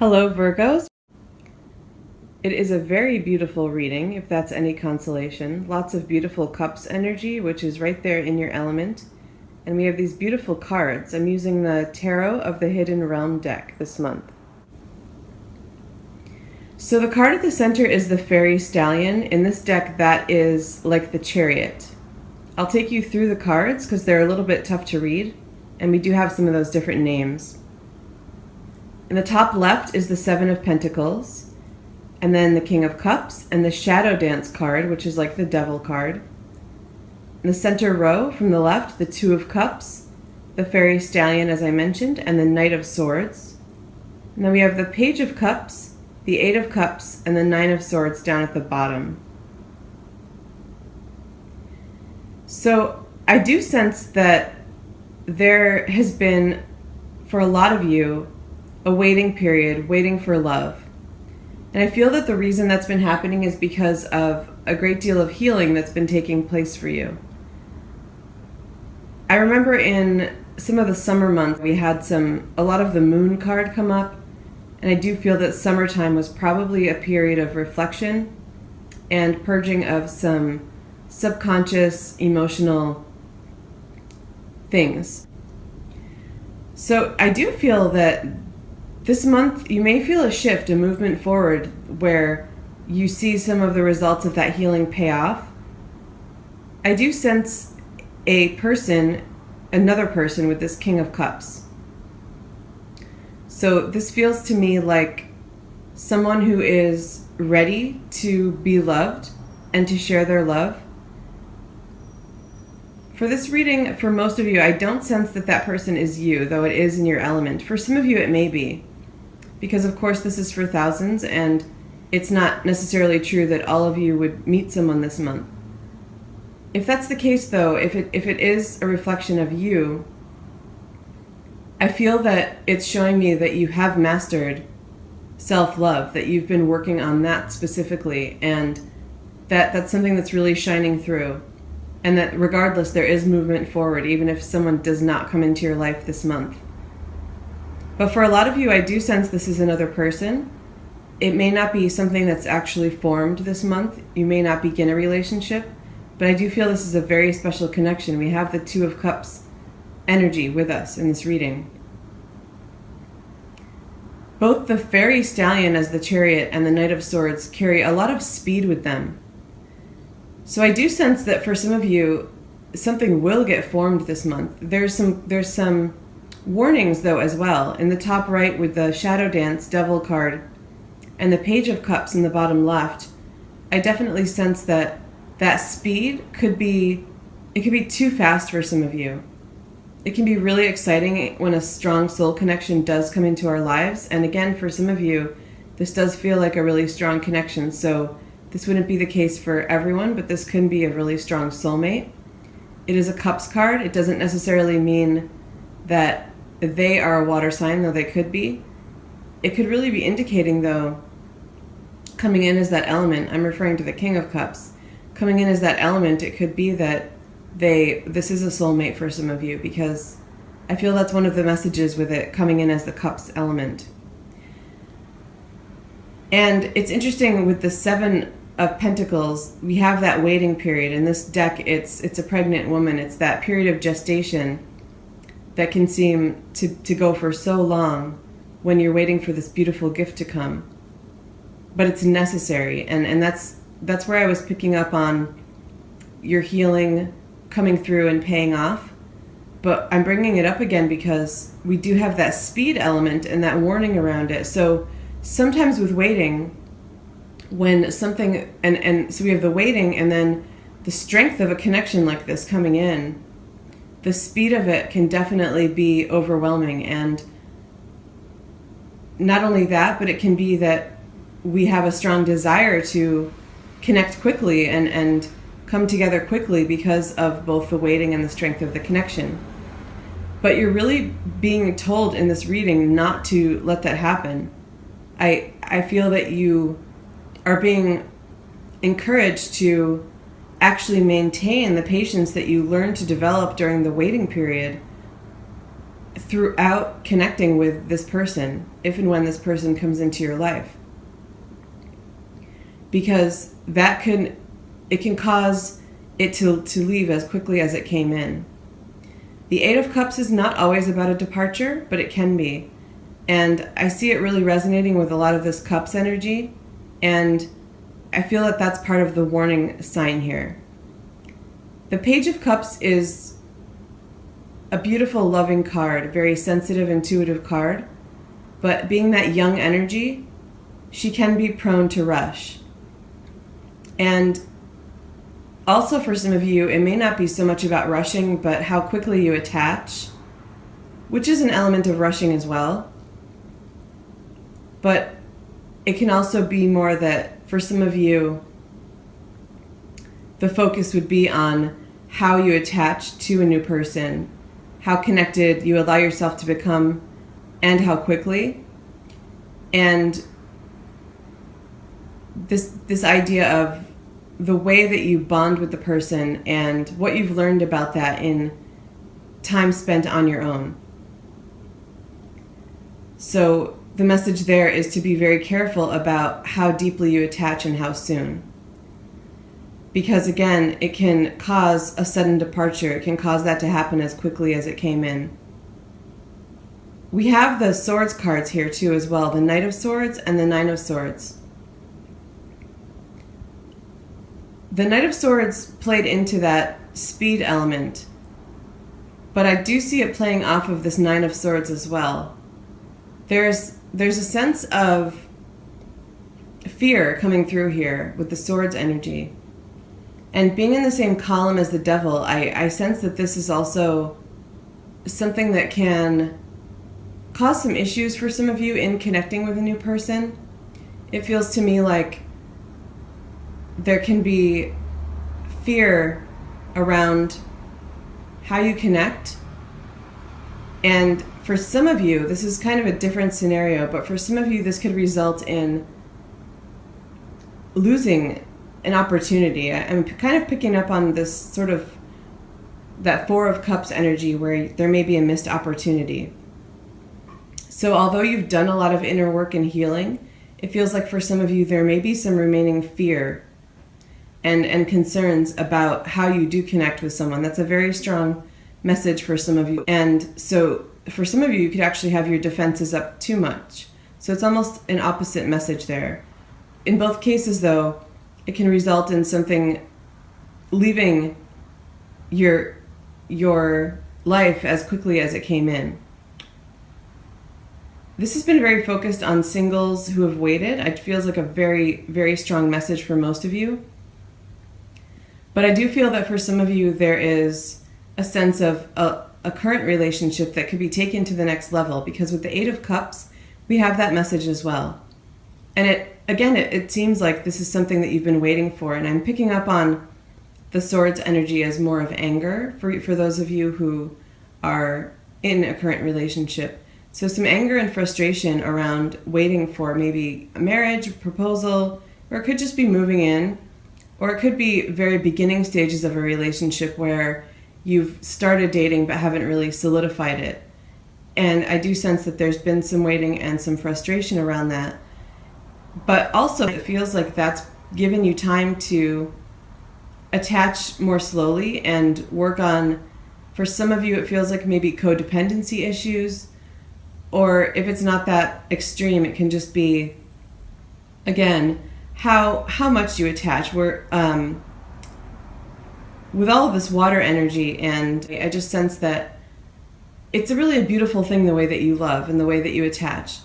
Hello, Virgos. It is a very beautiful reading, if that's any consolation. Lots of beautiful cups energy, which is right there in your element. And we have these beautiful cards. I'm using the Tarot of the Hidden Realm deck this month. So the card at the center is the Fairy Stallion. In this deck, that is like the Chariot. I'll take you through the cards because they're a little bit tough to read, and we do have some of those different names. In the top left is the Seven of Pentacles, and then the King of Cups, and the Shadow Dance card, which is like the Devil card. In the center row, from the left, the Two of Cups, the Fairy Stallion, as I mentioned, and the Knight of Swords. And then we have the Page of Cups, the Eight of Cups, and the Nine of Swords down at the bottom. So I do sense that there has been, for a lot of you, a waiting period, waiting for love. And I feel that the reason that's been happening is because of a great deal of healing that's been taking place for you. I remember in some of the summer months, we had a lot of the Moon card come up, and I do feel that summertime was probably a period of reflection and purging of some subconscious emotional things. So I do feel that this month you may feel a shift, a movement forward where you see some of the results of that healing pay off. I do sense another person with this King of Cups. So this feels to me like someone who is ready to be loved and to share their love. For this reading, for most of you, I don't sense that that person is you, though it is in your element. For some of you, it may be, because of course this is for thousands, and it's not necessarily true that all of you would meet someone this month. If that's the case, though, if it is a reflection of you, I feel that it's showing me that you have mastered self-love, that you've been working on that specifically, and that's something that's really shining through. And that regardless, there is movement forward, even if someone does not come into your life this month. But for a lot of you, I do sense this is another person. It may not be something that's actually formed this month. You may not begin a relationship, but I do feel this is a very special connection. We have the Two of Cups energy with us in this reading. Both the Fairy Stallion as the Chariot and the Knight of Swords carry a lot of speed with them. So I do sense that for some of you, something will get formed this month. There's some warnings, though, as well. In the top right with the Shadow Dance Devil card and the Page of Cups in the bottom left, I definitely sense that speed could be too fast for some of you. It can be really exciting when a strong soul connection does come into our lives. And again, for some of you, this does feel like a really strong connection. So this wouldn't be the case for everyone, but this can be a really strong soulmate. It is a Cups card. It doesn't necessarily mean that they are a water sign, though they could be. It could really be indicating, though, coming in as that element, I'm referring to the King of Cups, coming in as that element, it could be that this is a soulmate for some of you, because I feel that's one of the messages with it coming in as the Cups element. And it's interesting with the Seven of Pentacles, we have that waiting period. In this deck, it's a pregnant woman. It's that period of gestation that can seem to go for so long when you're waiting for this beautiful gift to come. But it's necessary, and that's where I was picking up on your healing coming through and paying off. But I'm bringing it up again because we do have that speed element and that warning around it. So sometimes with waiting, when something, and so we have the waiting and then the strength of a connection like this coming in, the speed of it can definitely be overwhelming. And not only that, but it can be that we have a strong desire to connect quickly and come together quickly because of both the waiting and the strength of the connection. But you're really being told in this reading not to let that happen. I feel that you are being encouraged to actually maintain the patience that you learn to develop during the waiting period throughout connecting with this person, if and when this person comes into your life. Because it can cause it to leave as quickly as it came in. The Eight of Cups is not always about a departure, but it can be. And I see it really resonating with a lot of this Cups energy, and I feel that that's part of the warning sign here. The Page of Cups is a beautiful, loving card, a very sensitive, intuitive card, but being that young energy, she can be prone to rush. And also for some of you, it may not be so much about rushing, but how quickly you attach, which is an element of rushing as well. But it can also be more that for some of you, the focus would be on how you attach to a new person, how connected you allow yourself to become, and how quickly. And this idea of the way that you bond with the person and what you've learned about that in time spent on your own. So the message there is to be very careful about how deeply you attach and how soon. Because again, it can cause a sudden departure. It can cause that to happen as quickly as it came in. We have the Swords cards here too as well, the Knight of Swords and the Nine of Swords. The Knight of Swords played into that speed element, but I do see it playing off of this Nine of Swords as well. There's a sense of fear coming through here with the Swords energy. And being in the same column as the Devil, I sense that this is also something that can cause some issues for some of you in connecting with a new person. It feels to me like there can be fear around how you connect. And for some of you, this is kind of a different scenario, but for some of you, this could result in losing an opportunity. I'm kind of picking up on this sort of that Four of Cups energy where there may be a missed opportunity. So although you've done a lot of inner work and healing, it feels like for some of you there may be some remaining fear and concerns about how you do connect with someone. That's a very strong message for some of you. And so for some of you, you could actually have your defenses up too much. So it's almost an opposite message there. In both cases, though, it can result in something leaving your life as quickly as it came in. This has been very focused on singles who have waited. It feels like a very, very strong message for most of you. But I do feel that for some of you, there is a sense of a current relationship that could be taken to the next level, because with the Eight of Cups, we have that message as well. And it seems like this is something that you've been waiting for. And I'm picking up on the Swords energy as more of anger for those of you who are in a current relationship. So some anger and frustration around waiting for maybe a marriage, a proposal, or it could just be moving in, or it could be very beginning stages of a relationship where you've started dating but haven't really solidified it. And I do sense that there's been some waiting and some frustration around that. But also it feels like that's given you time to attach more slowly and work on, for some of you, it feels like maybe codependency issues, or if it's not that extreme, it can just be, again, how much you attach. We're with all of this water energy, and I just sense that it's really a beautiful thing, the way that you love and the way that you attach.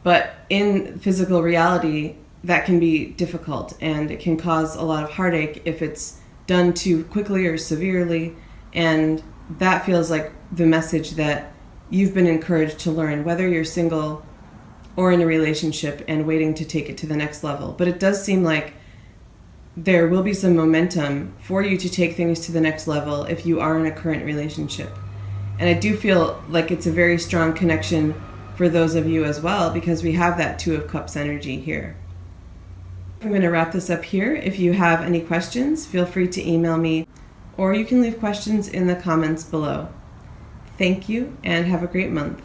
But in physical reality, that can be difficult, and it can cause a lot of heartache if it's done too quickly or severely. And that feels like the message that you've been encouraged to learn, whether you're single or in a relationship and waiting to take it to the next level. But it does seem like there will be some momentum for you to take things to the next level if you are in a current relationship. And I do feel like it's a very strong connection for those of you as well, because we have that Two of Cups energy here. I'm going to wrap this up here. If you have any questions, feel free to email me, or you can leave questions in the comments below. Thank you and have a great month.